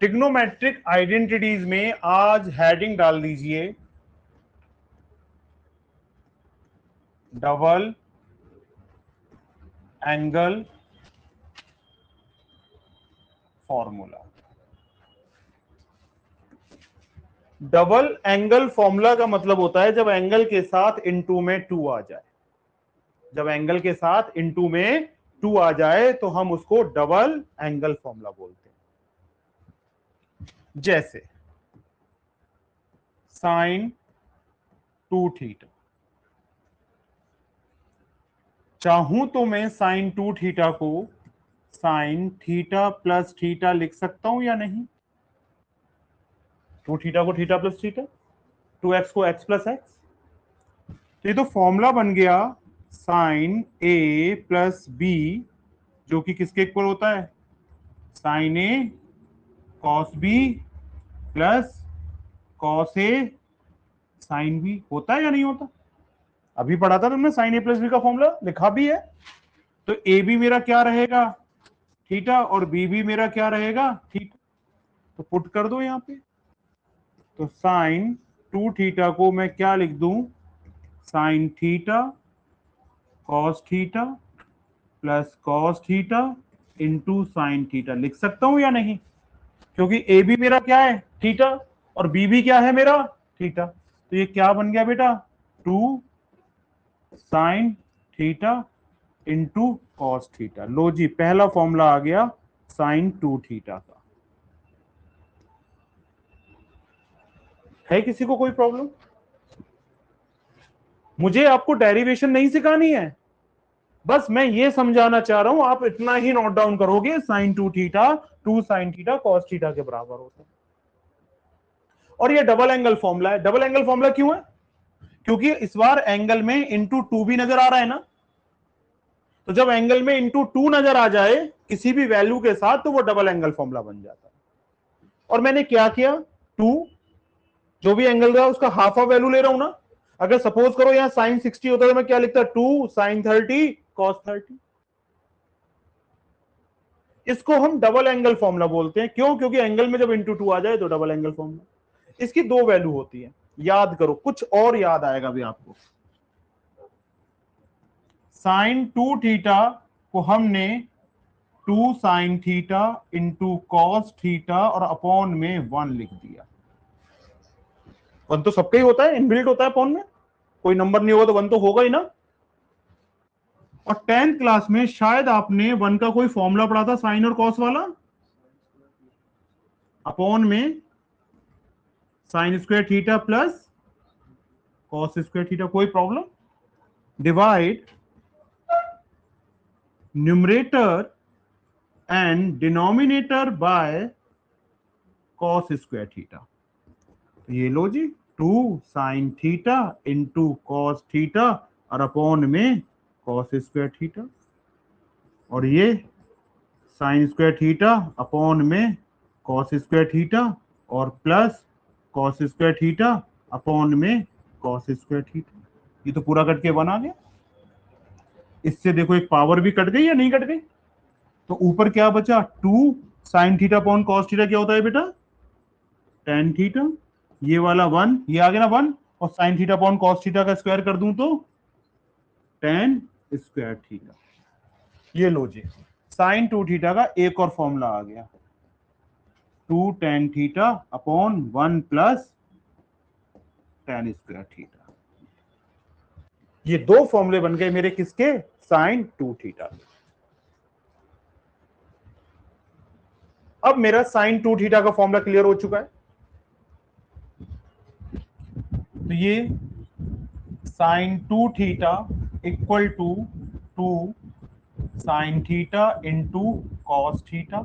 Trigonometric identities में आज heading डाल दीजिए double angle formula. Double angle formula का मतलब होता है जब एंगल के साथ इनटू में 2 आ जाए। जब एंगल के साथ इनटू में 2 आ जाए तो हम उसको डबल एंगल फॉर्मूला बोलते हैं। जैसे साइन 2 थीटा, चाहूं तो मैं साइन 2 थीटा को साइन थीटा प्लस थीटा लिख सकता हूं या नहीं? 2 थीटा को थीटा प्लस थीटा, 2x को x प्लस एक्स। तो ये तो फॉर्मूला बन गया साइन ए प्लस बी, जो कि किसके इक्वल होता है? Sign A cos B plus cos A sine B. होता है या नहीं होता? अभी पढ़ा था तुमने, साइन ए प्लस बी का फॉर्मूला लिखा भी है। तो ए बी मेरा क्या रहेगा? थीटा, और बी भी मेरा क्या रहेगा? थीटा। तो पुट कर दो यहां पे। तो साइन 2 थीटा को मैं क्या लिख दूं? Sign theta cos theta plus cos theta into sine theta लिख सकता हूं या नहीं? क्योंकि ए बी मेरा क्या है? थीटा, और बी भी क्या है मेरा? थीटा। तो ये क्या बन गया बेटा? 2 sine theta into cos theta. लो जी, पहला फॉर्मूला आ गया साइन 2 थीटा का। है किसी को कोई प्रॉब्लम? मुझे आपको डेरिवेशन नहीं सिखानी है, बस मैं ये समझाना चाह रहा हूं। आप इतना ही नोट डाउन करोगे, sine 2 theta 2 sine theta cos theta के बराबर होता है। और ये डबल एंगल फॉर्मूला है। डबल एंगल फॉर्मूला क्यों है? क्योंकि इस बार एंगल में इंटू 2 भी नजर आ रहा है ना। तो जब एंगल में इंटू 2 नजर आ जाए किसी भी वैल्यू के साथ, तो वो डबल एंगल फॉर्मूला बन जाता है। और मैंने क्या किया? 2 जो भी एंगल रहा उसका हाफ ऑफ वैल्यू ले रहा हूं ना। अगर सपोज करो यहां साइन 60 होता तो मैं क्या लिखता? 2 साइन 30 कॉस 30। इसको हम डबल एंगल फॉर्मूला बोलते हैं। क्यों? क्योंकि एंगल में जब इंटू 2 आ जाए तो डबल एंगल फॉर्मूला। इसकी दो वैल्यू होती है, याद करो, कुछ और याद आएगा भी आपको। साइन 2 थीटा को हमने 2 sine theta into cos theta और अपॉन में 1 लिख दिया। 1 तो सबका ही होता है, इनबिल्ट होता है अपॉन में। कोई नंबर नहीं होगा तो 1 तो होगा ही ना। और 10th क्लास में शायद आपने 1 का कोई फॉर्मूला पढ़ा था, साइन और कॉस वाला। अपॉन में sine square theta plus cos square theta. कोई problem? Divide numerator and denominator by cos square theta. ये लो जी, 2 sine theta into cos theta और अपॉन में कॉस स्क्वायर थीटा, और ये साइन स्क्वायर थीटा अपॉन में कॉस स्क्वायर थीटा और plus cos square theta upon में कॉस स्क्वायर थीटा। ये तो पूरा कट के 1 आ गया। इससे देखो एक पावर भी कट गई या नहीं कट गई? तो ऊपर क्या बचा? 2 sine theta upon cos theta क्या होता है बेटा? Tan theta. ये वाला 1, ये आ गया ना 1, और sine theta upon cos theta का स्क्वायर कर दूं तो टेन स्क्वायर थीटा। ये लो जी, साइन 2 थीटा का एक और फॉर्मूला आ गया, 2 tan theta upon 1 plus tan square theta. ये दो फॉर्मूले बन गए मेरे, किसके? Sine 2 theta. अब मेरा साइन 2 थीटा का फॉर्मूला क्लियर हो चुका है। तो ये sine 2 theta equal to 2 sine theta into cos theta,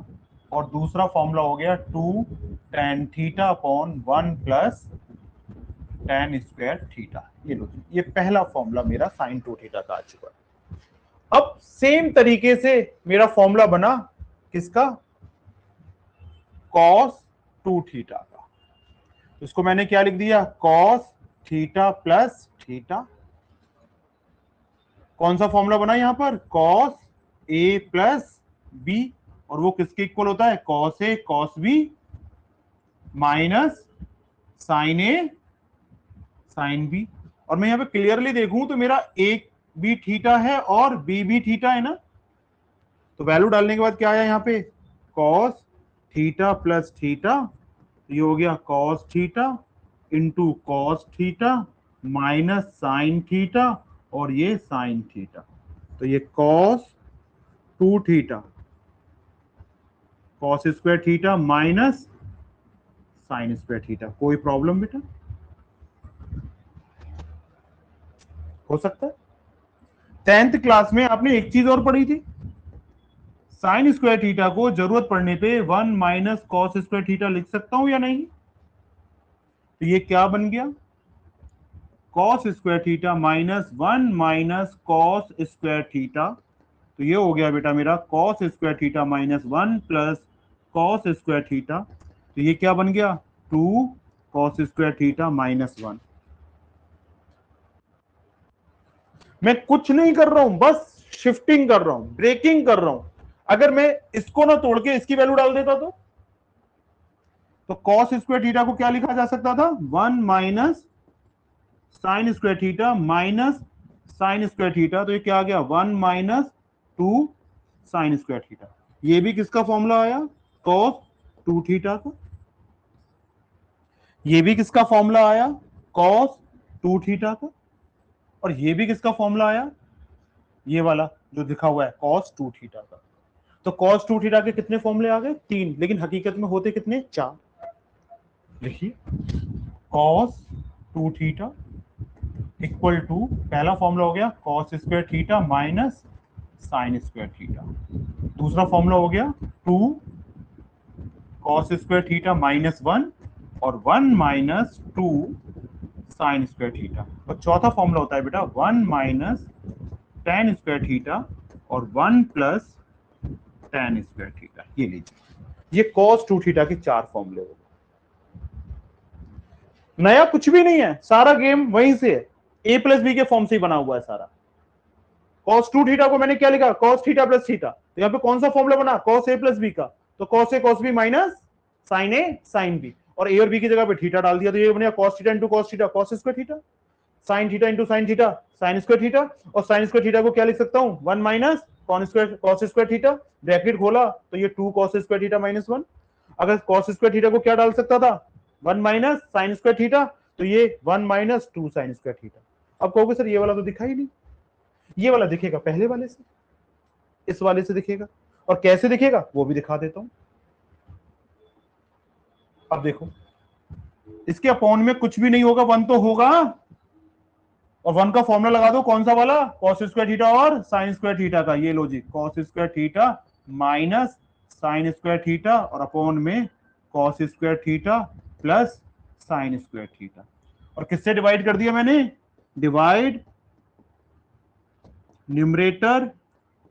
और दूसरा फॉर्मूला हो गया 2 tan theta upon 1 plus tan square theta. ये लो, ये पहला फॉर्मूला मेरा साइन 2 थीटा का आ चुका है। अब सेम तरीके से मेरा फॉर्मूला बना किसका? कॉस 2 थीटा का। इसको मैंने क्या लिख दिया? Cos theta plus theta. कौन सा फॉर्मूला बना यहां पर? कॉस ए प्लस बी, और वो किसके इक्वल होता है? Cos A cos B minus sign A sine B. और मैं यहाँ पे क्लियरली देखूं तो मेरा एक भी थीटा है और बी भी थीटा है ना, तो वैल्यू डालने के बाद क्या आया यहाँ पे, कॉस थीटा प्लस थीटा, ये हो गया cos theta into cos theta minus sine theta और ये साइन थीटा। तो ये cos 2 theta cos square theta minus sine square theta. कोई प्रॉब्लम बेटा, हो सकता है। 10th क्लास में आपने एक चीज और पढ़ी थी, साइन स्क्वायर थीटा को जरूरत पड़ने पे 1 माइनस कॉस स्क्वायर थीटा लिख सकता हूं या नहीं। तो ये क्या बन गया, cos square theta minus 1 minus cos square theta. तो ये हो गया बेटा मेरा cos square theta minus 1 plus cos square theta. तो ये क्या बन गया, 2 कॉस स्क्वायर थीटा माइनस 1। मैं कुछ नहीं कर रहा हूं, बस शिफ्टिंग कर रहा हूं, ब्रेकिंग कर रहा हूं। अगर मैं इसको ना तोड़ के इसकी वैल्यू डाल देता तो कॉस स्क्वायर थीटा को क्या लिखा जा सकता था, 1 minus sine square theta minus sine square theta. तो ये क्या आ गया, 1 माइनस 2 साइन स्क्वायर थीटा। ये भी किसका फॉर्मूला आया, कॉस 2 थीटा का। ये भी किसका फॉर्मूला आया, कॉस 2 थीटा का। और ये भी किसका फॉर्मूला आया, ये वाला जो लिखा हुआ है कॉस 2 थीटा का। तो कॉस 2 थीटा के कितने फॉर्मूले आ गए, 3, लेकिन हकीकत में होते कितने, 4। देखिए कॉस 2 थीटा इक्वल टू, पहला फॉर्मूला हो गया cos square theta minus sine square theta. दूसरा फॉर्मूला हो गया 2 कॉस स्क्वायर थीटा माइनस 1 और 1 माइनस 2 साइन स्क्वायर थीटा। और चौथा फॉर्मूला होता है बेटा 1 माइनस टेन स्क्वायर थीटा और 1 प्लस टेन स्क्वायर थीटा। ये लीजिए, ये कॉस 2 थीटा के 4 फॉर्मूले हो गए। नया कुछ भी नहीं है, सारा गेम वहीं से है, ए प्लस बी के फॉर्म से ही बना हुआ है सारा। cos 2 थीटा को मैंने क्या लिखा, cos थीटा प्लस थीटा। तो यहाँ पे कौन सा फॉर्मूला बना, cos a प्लस बी का। तो cos a cos b minus sin a sin b, और a और b की जगह पे थीटा डाल दिया। तो ये बनेगा cos theta into cos theta cos square theta, sin theta into sin theta sin square theta. और sin स्क्वायर थीटा को क्या लिख सकता हूँ, 1 minus cos square theta, bracket खोला तो ये 2 cos स्क्वायर थीटा माइनस 1। अगर cos स्क्वायर थीटा को क्या डाल सकता था, 1 माइनस sin स्क्वायर थीटा, तो ये 1 माइनस 2 sin स्क्वायर थीटा। अब कहोगे सर ये वाला तो दिखा ही नहीं। ये वाला दिखेगा पहले वाले से, इस वाले से दिखेगा, और कैसे दिखेगा वो भी दिखा देता हूं। अब देखो, इसके अपॉन में कुछ भी नहीं होगा, 1 तो होगा, और 1 का फॉर्मूला लगा दो, कौन सा वाला, cos स्क्वायर थीटा और sin स्क्वायर थीटा का। ये लो जी, cos square theta minus sin square theta और अपॉन में cos square theta plus sin square theta. और किससे डिवाइड कर दिया मैंने, divide numerator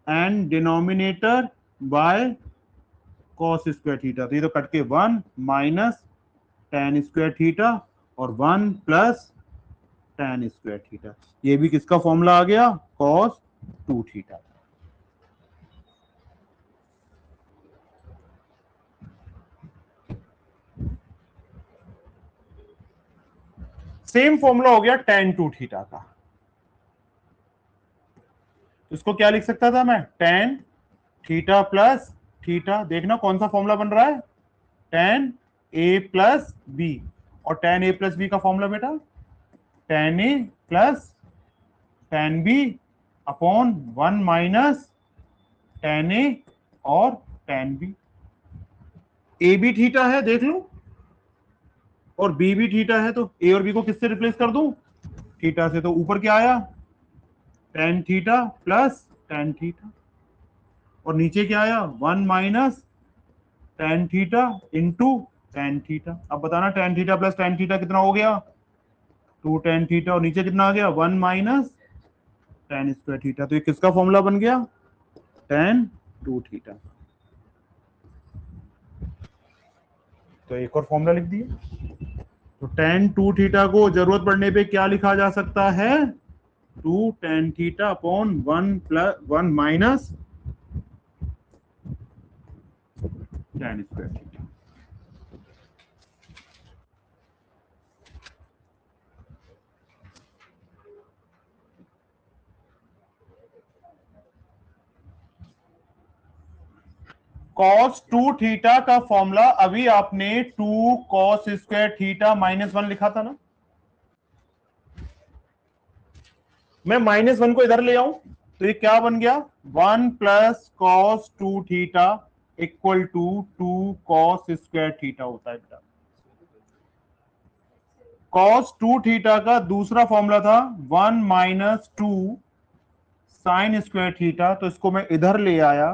and denominator bye cos square theta. तो ये तो कट के 1 माइनस tan स्क्वायर थीटा और 1 प्लस tan स्क्वायर थीटा। ये भी किसका फॉर्मूला आ गया, cos 2 थीटा। सेम फॉर्मूला हो गया tan 2 थीटा का। इसको क्या लिख सकता था मैं, tan थीटा प्लस थीटा। देखना कौन सा फॉर्मूला बन रहा है, tan a प्लस बी। और tan a प्लस बी का फॉर्मूला बेटा tan a plus tan b upon 1 minus tan a और tan b। a भी थीटा है देख लो, और b भी थीटा है, तो a और b को किससे रिप्लेस कर दूं, थीटा से। तो ऊपर क्या आया, tan theta plus tan theta, और नीचे क्या आया, 1 minus tan theta into tan theta. अब बताना tan theta plus tan theta कितना हो गया, 2 tan थीटा, और नीचे कितना आ गया, 1 माइनस tan स्क्वायर थीटा। तो ये किसका फॉर्मूला बन गया, tan 2 थीटा। तो एक और फॉर्मूला लिख दिए। तो tan 2 थीटा को जरूरत पड़ने पे क्या लिखा जा सकता है, 2 tan theta upon 1 plus 1 minus tan square theta. cos 2 theta का फॉर्मूला अभी आपने 2 cos स्क्वायर थीटा -1 लिखा था ना। मैं -1 को इधर ले आऊं तो ये क्या बन गया, 1 plus cos 2 theta equal to 2 cos square theta होता है बेटा। cos 2 थीटा का दूसरा फॉर्मूला था 1 माइनस 2 साइन स्क्वायर थीटा, तो इसको मैं इधर ले आया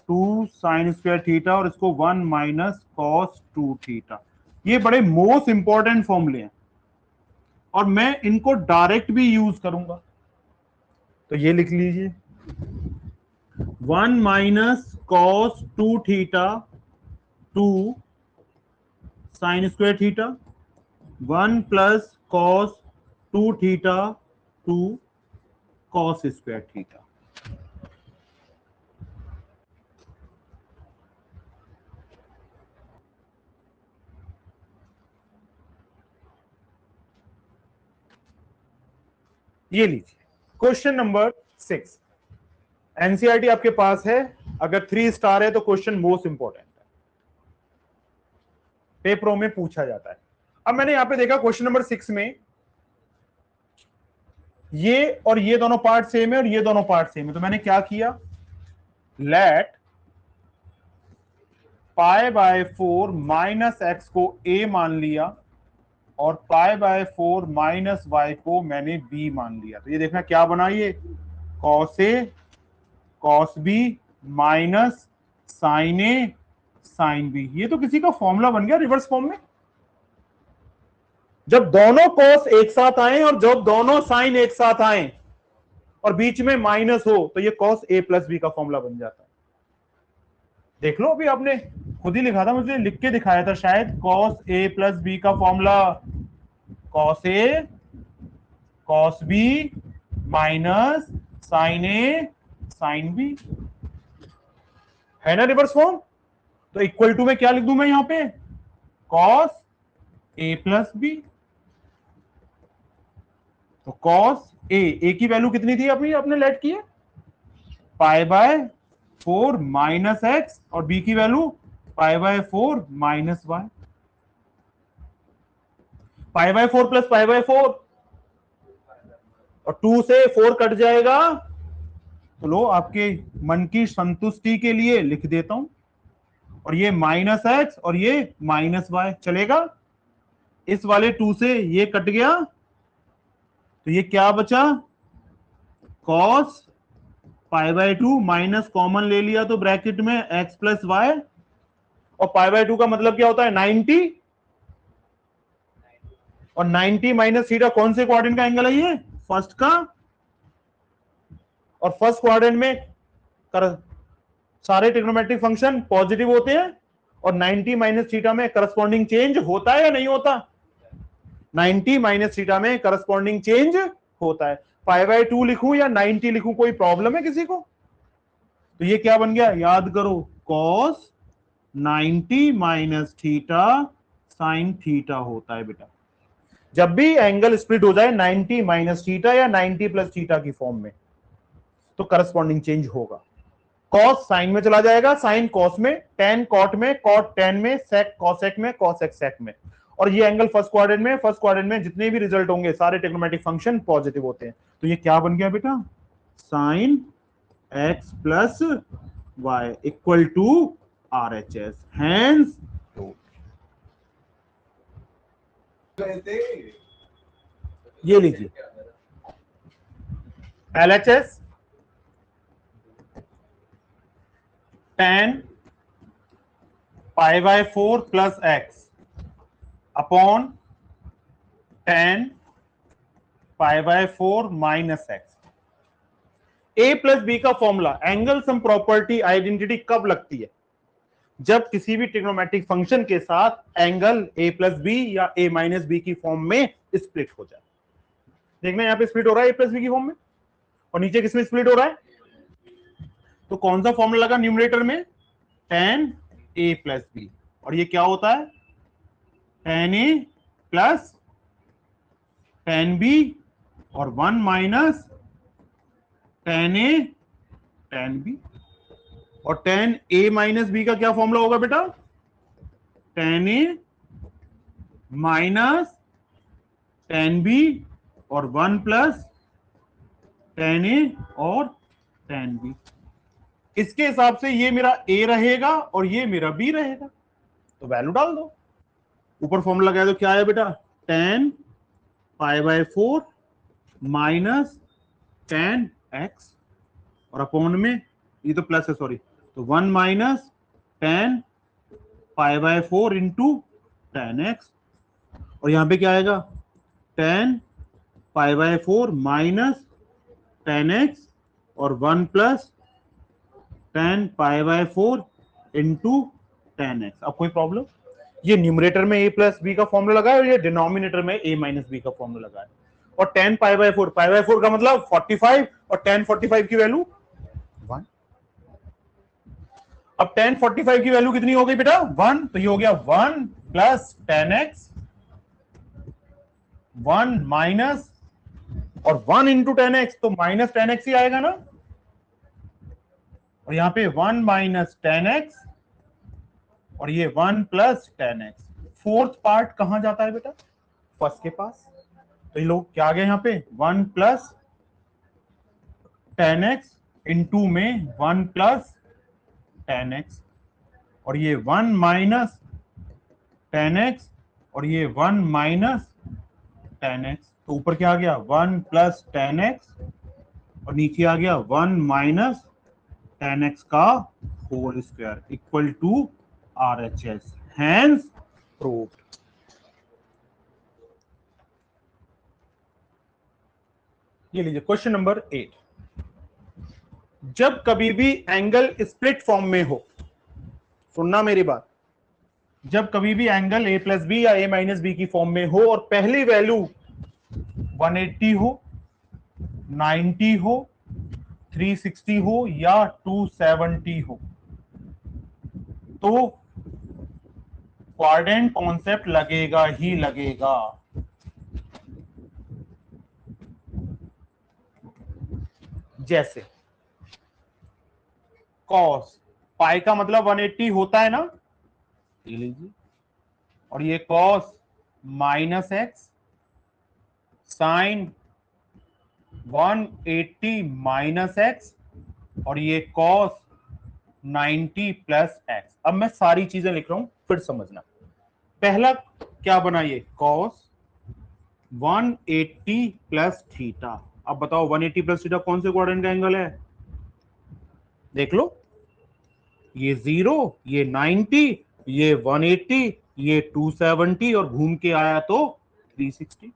2 साइन स्क्वायर थीटा और इसको 1 माइनस cos 2 थीटा। ये बड़े मोस्ट इंपॉर्टेंट फॉर्मूले हैं और मैं इनको डायरेक्ट भी यूज करूंगा। तो ये लिख लीजिए 1 minus cos 2 theta 2 sign square theta, 1 plus cos 2 theta 2 cos square theta. ये लीजिए क्वेश्चन नंबर 6। एनसीईआरटी आपके पास है, अगर 3 स्टार है तो क्वेश्चन मोस्ट इंपॉर्टेंट है, पेपरों में पूछा जाता है। अब मैंने यहां पे देखा क्वेश्चन नंबर 6 में ये और ये दोनों पार्ट सेम है और ये दोनों पार्ट सेम है, तो मैंने क्या किया, let pi by 4 minus X को a मान लिया और पाई बाय 4 माइनस वाई को मैंने b मान लिया। तो ये देखना क्या बना, ये cos a cos b minus sine a sine b। ये तो किसी का फॉर्मूला बन गया रिवर्स फॉर्म में। जब दोनों cos एक साथ आए और जब दोनों साइन एक साथ आए और बीच में माइनस हो तो ये cos a प्लस b का फॉर्मूला बन जाता है। देख लो, अभी आपने खुद ही लिखा था, मुझे लिख के दिखाया था शायद, cos a प्लस b का formula cos a cos b minus sine a sine b, है ना रिवर्स फॉर्म। तो इक्वल टू में क्या लिख दूं मैं यहां पे, cos a प्लस b। तो cos a की वैल्यू कितनी थी अभी आपने लेट की है, पाई बाय 4 माइनस एक्स, और b की value pi by 4 minus Y. Pi by 4 plus pi by 4 और 2 से 4 कट जाएगा, तो लो आपके मन की संतुष्टि के लिए लिख देता हूं, और ये माइनस एक्स और ये माइनस वाई चलेगा। इस वाले 2 से ये कट गया तो ये क्या बचा, cos pi by 2 minus common ले लिया तो ब्रैकेट में x प्लस वाई, और पाई बाय 2 का मतलब क्या होता है 90, और 90 माइनस थीटा कौन से क्वाड्रेंट का एंगल है, ये फर्स्ट का, और फर्स्ट क्वाड्रेंट में सारे ट्रिग्नोमेट्रिक फंक्शन पॉजिटिव होते हैं, और 90 माइनस थीटा में करस्पॉन्डिंग चेंज होता है या नहीं होता, 90 माइनस थीटा में करस्पॉन्डिंग चेंज होता है। पाई बाय 2 लिखूं या 90 लिखूं, कोई प्रॉब्लम है किसी को। तो ये क्या बन गया, याद करो, cos 90 minus theta sine theta होता है बेटा। जब भी एंगल स्प्लिट हो जाए 90 माइनस थीटा या 90 प्लस थीटा की फॉर्म में, तो करस्पॉन्डिंग चेंज होगा। cos साइन में चला जाएगा, साइन cos में, tan cot में, cot tan में, sec cosec में, cosec sec में, और ये एंगल फर्स्ट क्वाड्रेंट में जितने भी रिजल्ट होंगे सारे ट्रिग्नोमेट्रिक फंक्शन पॉजिटिव होते हैं। तो ये क्या बन गया बेटा, sine x plus y equal to RHS, hence ये लीजिए LHS tan pi by 4 plus x upon tan pi by 4 minus x. A plus B का formula, angle sum property identity कब लगती है, जब किसी भी ट्रिग्नोमेट्रिक फंक्शन के साथ एंगल ए प्लस बी या ए माइनस बी की फॉर्म में स्प्लिट हो जाए। देखना यहां पे स्प्लिट हो रहा है ए प्लस बी की फॉर्म में, और नीचे किसमें स्प्लिट हो रहा है, तो कौन सा फॉर्मूला लगा न्यूमरेटर में, tan a प्लस बी, और ये क्या होता है tan a plus tan b, और 1 minus tan a tan b, और tan a माइनस बी का क्या फॉर्मूला होगा बेटा? tan a minus tan b और 1 प्लस tan a और tan b। इसके हिसाब से ये मेरा a रहेगा और ये मेरा b रहेगा, तो वैल्यू डाल दो। ऊपर फॉर्मूला लगाया तो क्या आया बेटा? tan π/4 माइनस tan x और अपॉन में ये तो प्लस है, सॉरी, तो 1 minus tan π/4 into tan x, और यहां पे क्या आएगा? tan π/4 माइनस tan x और 1 plus tan π/4 into tan x। अब कोई प्रॉब्लम? ये न्यूमरेटर में a प्लस बी का फॉर्मूला लगाया और ये डिनोमिनेटर में a माइनस बी का फॉर्मूला लगाया, और tan π/4 का मतलब 45 और tan 45 की वैल्यू 1। अब tan 45 की वैल्यू कितनी हो गई बेटा? 1, तो ये हो गया 1 प्लस tan x, 1 माइनस और 1 इंटू tan x, तो माइनस tan x ही आएगा ना, और यहां पे 1 माइनस tan x और ये 1 plus tan x। Fourth part कहां जाता है बेटा? फर्स्ट के पास, तो ये लोग क्या आ गए? यहां पे 1 प्लस tan x इंटू में 1 प्लस tan x, और ये 1 माइनस tan x और ये 1 माइनस tan x, तो ऊपर क्या आ गया? 1 प्लस tan x और नीचे आ गया 1 माइनस tan x का whole square equal to RHS। Hence proved. ये लीजिए क्वेश्चन नंबर 8। जब कभी भी एंगल स्प्लिट फॉर्म में हो, सुनना मेरी बात, जब कभी भी एंगल a प्लस बी या a माइनस बी की फॉर्म में हो और पहली वैल्यू 180 हो, 90 हो, 360 हो या 270 हो, तो क्वाड्रेंट कॉन्सेप्ट लगेगा ही लगेगा। जैसे कॉस पाई का मतलब 180 होता है ना, ये लीजिए, और ये cos minus X sine 180 minus X और ये कॉस 90 प्लस एक्स। अब मैं सारी चीजें लिख रहा हूं, फिर समझना। पहला क्या बना? ये कॉस 180 प्लस थीटा। अब बताओ 180 प्लस थीटा कौन से क्वाड्रेंट का एंगल है? देख लो, ये 0, ये 90, ये 180, ये 270 और घूम के आया तो 360।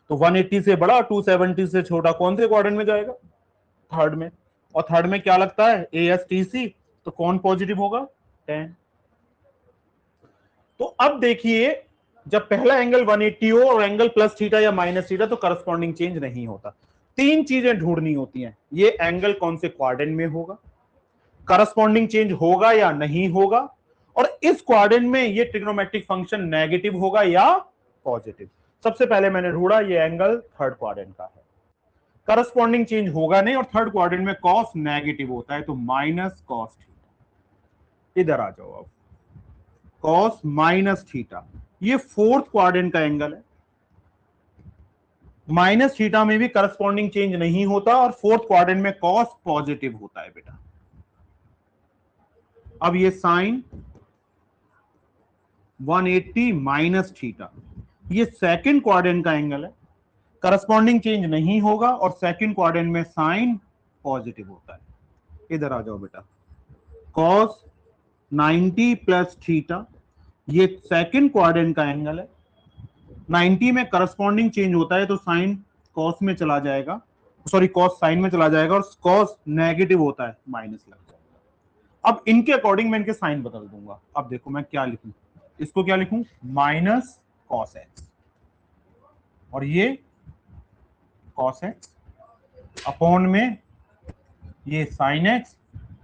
तो 180 से बड़ा 270 से छोटा कौन से क्वाड्रेंट में जाएगा? थर्ड में। और थर्ड में क्या लगता है? ASTC, तो कौन पॉजिटिव होगा? 10। तो अब देखिए, जब पहला एंगल 180 हो और एंगल प्लस थीटा या माइनस थीटा, तो करस्पॉन्डिंग चेंज नहीं होता। तीन चीजें ढूंढनी होती हैं। ये एंगल कौन से क्वाड्रेंट में होगा, करस्पॉन्डिंग चेंज होगा या नहीं होगा, और इस क्वाड्रेंट में ये ट्रिग्नोमेट्रिक फंक्शन नेगेटिव होगा या पॉजिटिव। सबसे पहले मैंने ढूंढा ये एंगल थर्ड क्वाड्रेंट का है, करस्पॉन्डिंग चेंज होगा नहीं और थर्ड क्वाड्रेंट में कॉस नेगेटिव होता है, तो माइनस कॉस थीटा। इधर आ जाओ अब, कॉस माइनस थीटा, ये फोर्थ क्वाड्रेंट का एंगल है। माइनस थीटा में भी करस्पॉन्डिंग चेंज नहीं होता और फोर्थ क्वाड्रेंट में कॉस पॉजिटिव होता है बेटा। अब ये साइन 180 माइनस थीटा, ये सेकंड क्वाड्रेंट का एंगल है, करस्पॉन्डिंग चेंज नहीं होगा और सेकंड क्वाड्रेंट में साइन पॉजिटिव होता है। इधर आ जाओ बेटा, कॉस 90 प्लस थीटा, ये सेकंड क्वाड्रेंट का एंगल है। 90 में करस्पॉन्डिंग चेंज होता है तो साइन कॉस में चला जाएगा, सॉरी कॉस साइन में चला जाएगा, और कॉस नेगेटिव होता है, माइनस लग जाएगा। अब इनके अकॉर्डिंग मैं इनके साइन बदल दूंगा। अब देखो मैं क्या लिखूं, इसको क्या लिखूं? माइनस कॉस एक्स, और ये कॉस एक्स अपॉन में ये साइन एक्स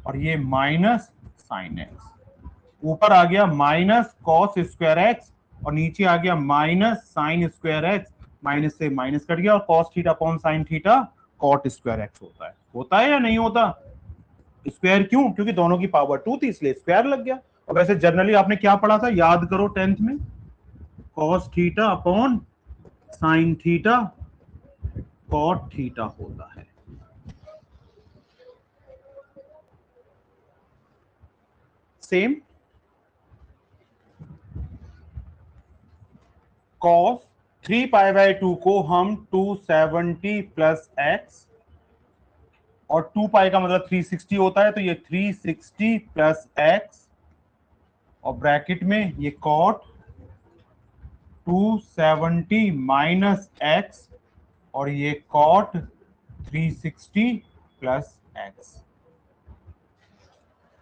और ये माइनस साइन एक्स। ऊपर आ गया माइनस कॉस स्क्वायर एक्स और नीचे आ गया minus sine square X, minus से माइनस कट गया और cos theta upon sine theta cot square X होता है। होता है या नहीं होता? स्क्वायर क्यों? क्योंकि दोनों की पावर 2 थी इसलिए स्क्वायर लग गया। और वैसे जनरली आपने क्या पढ़ा था, याद करो 10th में, cos theta upon sin theta cot theta होता है। सेम cos 3π/2 को हम 270 प्लस एक्स, और 2π का मतलब 360 होता है, तो ये 360 प्लस एक्स, और ब्रैकेट में ये cot 270 माइनस एक्स, और ये cot 360 प्लस एक्स।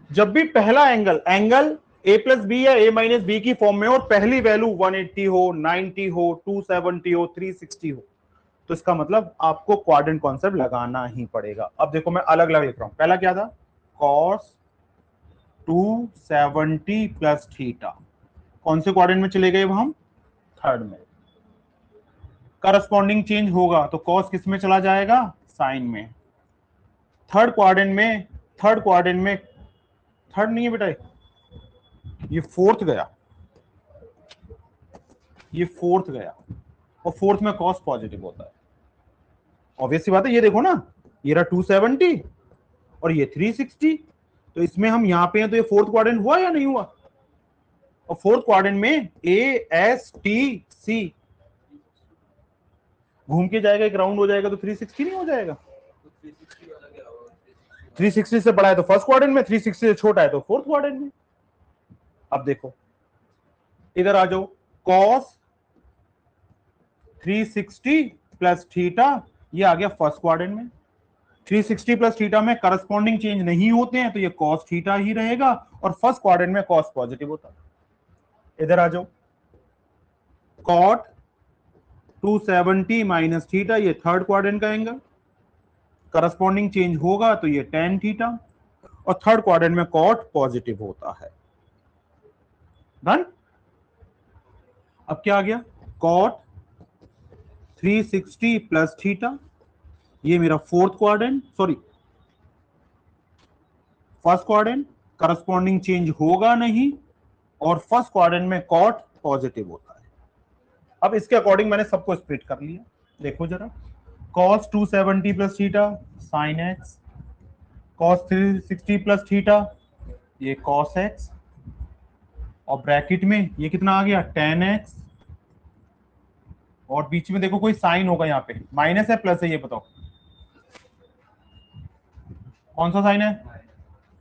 जब भी पहला एंगल a प्लस बी या a माइनस बी की फॉर्म में हो, और पहली वैल्यू 180 हो, 90 हो, 270 हो, 360 हो, तो इसका मतलब आपको क्वाड्रेंट कॉन्सेप्ट लगाना ही पड़ेगा। अब देखो मैं अलग अलग लिख रहा हूं। पहला क्या था, cos 270 प्लस थीटा, कौन से क्वाड्रेंट में चले गए हम? थर्ड में। करस्पॉन्डिंग चेंज होगा तो cos किस में चला जाएगा? साइन में। थर्ड क्वाड्रेंट में थर्ड नहीं है बेटा, ये फोर्थ गया, ये फोर्थ गया, और फोर्थ में cos पॉजिटिव होता है। ऑब्वियस सी बात है, ये देखो ना, ये रहा 270 और ये 360, तो इसमें हम यहां पे हैं, तो ये फोर्थ क्वाड्रेंट हुआ या नहीं हुआ? और फोर्थ क्वाड्रेंट में ए एस टी सी घूम के जाएगा, एक राउंड हो जाएगा, तो 360 नहीं हो जाएगा? 360 से बड़ा है तो फर्स्ट क्वाड्रेंट में, 360 से छोटा है तो फोर्थ क्वाड्रेंट में। अब देखो इधर आ जाओ, cos 360 प्लस थीटा, ये आ गया फर्स्ट क्वाड्रेंट में। 360 प्लस थीटा में करस्पॉन्डिंग चेंज नहीं होते हैं, तो ये cos थीटा ही रहेगा, और फर्स्ट क्वाड्रेंट में cos पॉजिटिव होता है। इधर आ जाओ, cot 270 माइनस थीटा, ये थर्ड क्वाड्रेंट का एंगल, करस्पॉन्डिंग चेंज होगा तो ये tan थीटा, और थर्ड क्वाड्रेंट में cot पॉजिटिव होता है। डन। अब क्या आ गया, cot 360 प्लस थीटा, ये मेरा fourth quadrant, sorry first quadrant, corresponding change होगा नहीं, और फर्स्ट क्वाड्रेंट में cot पॉजिटिव होता है। अब इसके अकॉर्डिंग मैंने सबको स्प्लिट कर लिया। देखो जरा, cos 270 plus theta sin x, cos 360 plus theta ये cos x, और ब्रैकेट में ये कितना आ गया, tan x, और बीच में देखो कोई साइन होगा, यहाँ पे माइनस है प्लस है, ये बताओ कौन सा साइन है?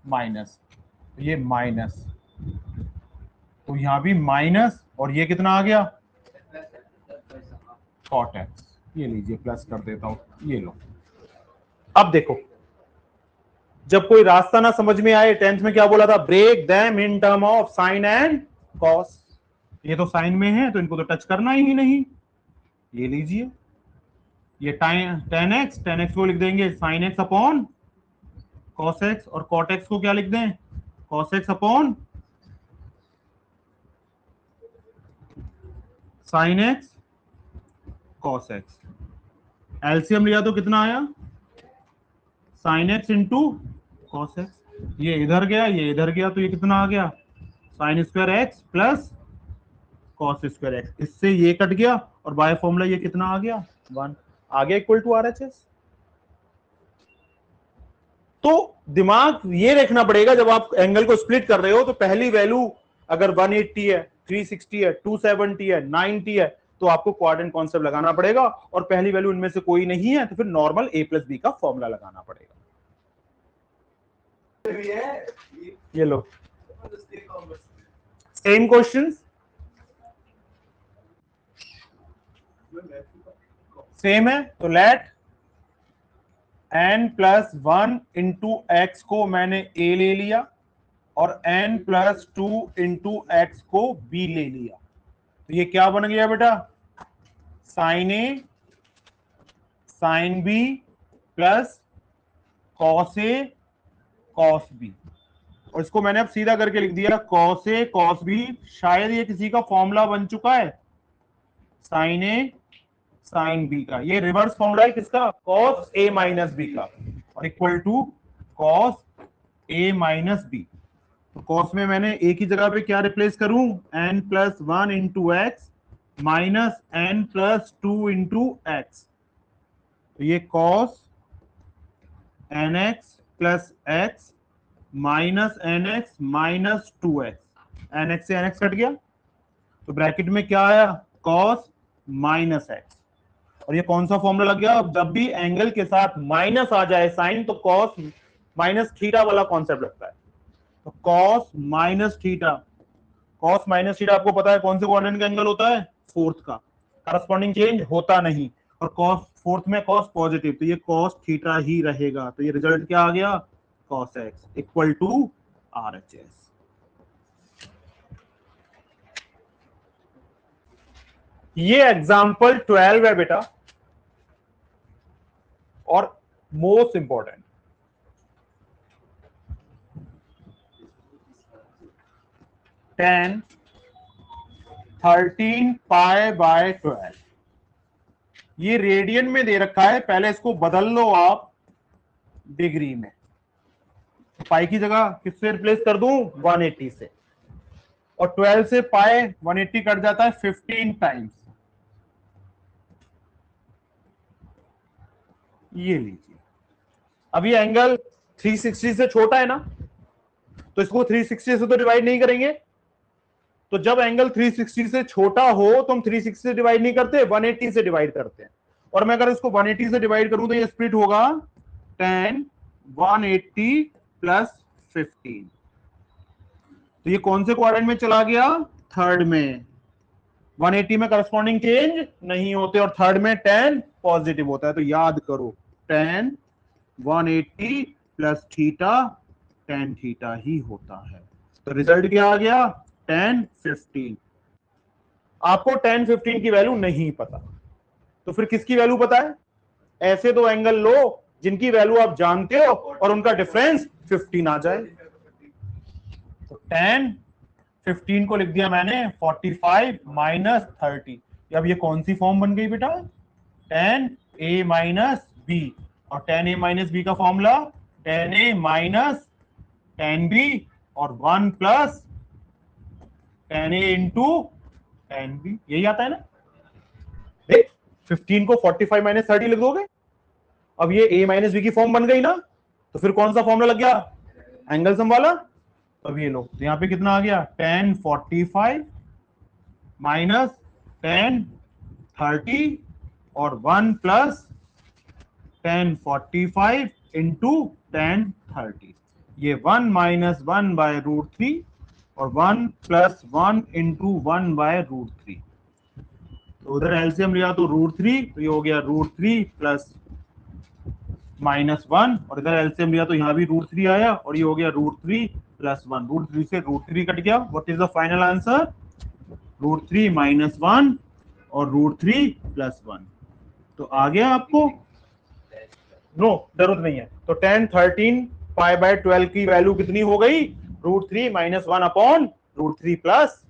माइनस, ये माइनस, तो यहां भी माइनस, और ये कितना आ गया, cot x। ये लीजिए प्लस कर देता हूं, ये लो। अब देखो, जब कोई रास्ता ना समझ में आए, 10th में क्या बोला था, break them in term of sine and cos. ये तो साइन में है तो इनको तो टच करना ही नहीं। ये लीजिए, ये tan x को लिख देंगे sin x upon cos x, और cot x को क्या लिख दें, cos x upon sin x cos x। LCM लिया तो कितना आया, sin x into cos x। ये इधर गया, ये इधर गया, तो ये कितना आ गया, sin square x plus cos square x। इससे ये कट गया, और बाय फॉर्मूला ये कितना आ गया, 1 आ गया, इक्वल टू RHS। तो दिमाग ये देखना पड़ेगा, जब आप एंगल को स्प्लिट कर रहे हो, तो पहली वैल्यू अगर 180 है, 360 है, 270 है, 90 है, तो आपको क्वाड्रेंट कॉन्सेप्ट लगाना पड़ेगा, और पहली वैल्यू इनमें से कोई नहीं है, तो फिर नॉर्मल a प्लस बी का फॉर्मूला लगाना पड़ेगा। ये लो, सेम क्वेश्चंस, सेम है, तो let n plus 1 into X को मैंने a ले लिया, और n प्लस 2 इंटू एक्स को b ले लिया, तो ये क्या बन गया बेटा, sine a sine b plus cos a cos b। और इसको मैंने अब सीधा करके लिख दिया, cos a cos b। शायद ये किसी का फॉर्मूला बन चुका है, साइन a साइन b का, ये रिवर्स फॉर्मूला है किसका, cos a माइनस b का, और equal to cos a minus B. तो कॉस में मैंने a की जगह पे क्या रिप्लेस करूं, n plus 1 into x minus n plus 2 into x. तो ये cos nx plus x minus nx minus 2x, nx से nx कट गया तो ब्रैकेट में क्या आया, कॉस माइनस एक्स। और ये कौन सा फॉर्मूला लग गया, जब भी एंगल के साथ माइनस आ जाए साइन तो कॉस माइनस थीटा वाला कॉन्सेप्ट लगता है। तो cos minus theta, cos minus theta आपको पता है कौन से क्वाड्रेंट का एंगल होता है, फोर्थ का, करस्पॉन्डिंग चेंज होता नहीं। और कॉस फोर्थ में कॉस पॉजिटिव, तो ये कॉस थीटा ही रहेगा। तो ये रिजल्ट क्या आ गया, cos X equal to RHS। ये एग्जाम्पल 12 है बेटा, और most important, tan 13 pi by 12, ये रेडियन में दे रखा है, पहले इसको बदल लो आप डिग्री में। पाई की जगह किससे रिप्लेस कर दूं, 180 से, और 12 से पाई 180 कट जाता है 15 टाइम्स। ये लीजिए, अब ये एंगल 360 से छोटा है ना, तो इसको 360 से तो डिवाइड नहीं करेंगे। तो जब एंगल 360 से छोटा हो तो हम 360 से डिवाइड नहीं करते, 180 से डिवाइड करते हैं। और मैं अगर इसको 180 से डिवाइड करूं तो ये स्प्लिट होगा 10 180 प्लस 15। तो ये कौन से क्वाड्रेंट में चला गया, थर्ड में। 180 में करस्पॉन्डिंग चेंज नहीं होते और थर्ड में 10 पॉजिटिव होता है। तो याद करो 10 180 प्लस थीटा tan थीटा ही होता है। तो रिजल्ट क्या आ गया, tan 15। आपको tan 15 की वैल्यू नहीं पता, तो फिर किसकी वैल्यू पता है, ऐसे दो एंगल लो जिनकी वैल्यू आप जानते हो और उनका डिफरेंस 15 आ जाए। तो tan 15 को लिख दिया मैंने 45 माइनस 30। अब ये कौन सी फॉर्म बन गई बेटा, tan a माइनस बी, और tan a माइनस बी का formula tan a minus tan b और 1 plus tan a into tan b, यही आता है ना। देख 15 को 45 माइनस 30 लिख दोगे, अब ये a माइनस बी की फॉर्म बन गई ना, तो फिर कौन सा फॉर्मूला लग गया, एंगल सम वाला। अब ये लो, तो यहां पे कितना आ गया, tan 45 माइनस tan 30 और 1 प्लस tan 45 इंटू tan 30। ये 1 माइनस 1 बाय रूट 3 और 1 प्लस 1 इंटू 1 बाय रूट 3। तो उधर एलसीएम लिया तो रूट 3, तो ये हो गया रूट 3 प्लस माइनस 1, और इधर एलसीएम लिया तो यहाँ भी रूट 3 आया और ये हो गया रूट 3 प्लस 1। रूट 3 से रूट 3 कट गया। What is the final answer, root 3 minus 1 और रूट 3 प्लस 1। तो आ गया आपको, नो जरूरत नहीं है। तो tan 13 पाई बाय 12 की वैल्यू कितनी हो गई, root 3 minus 1 upon root 3 plus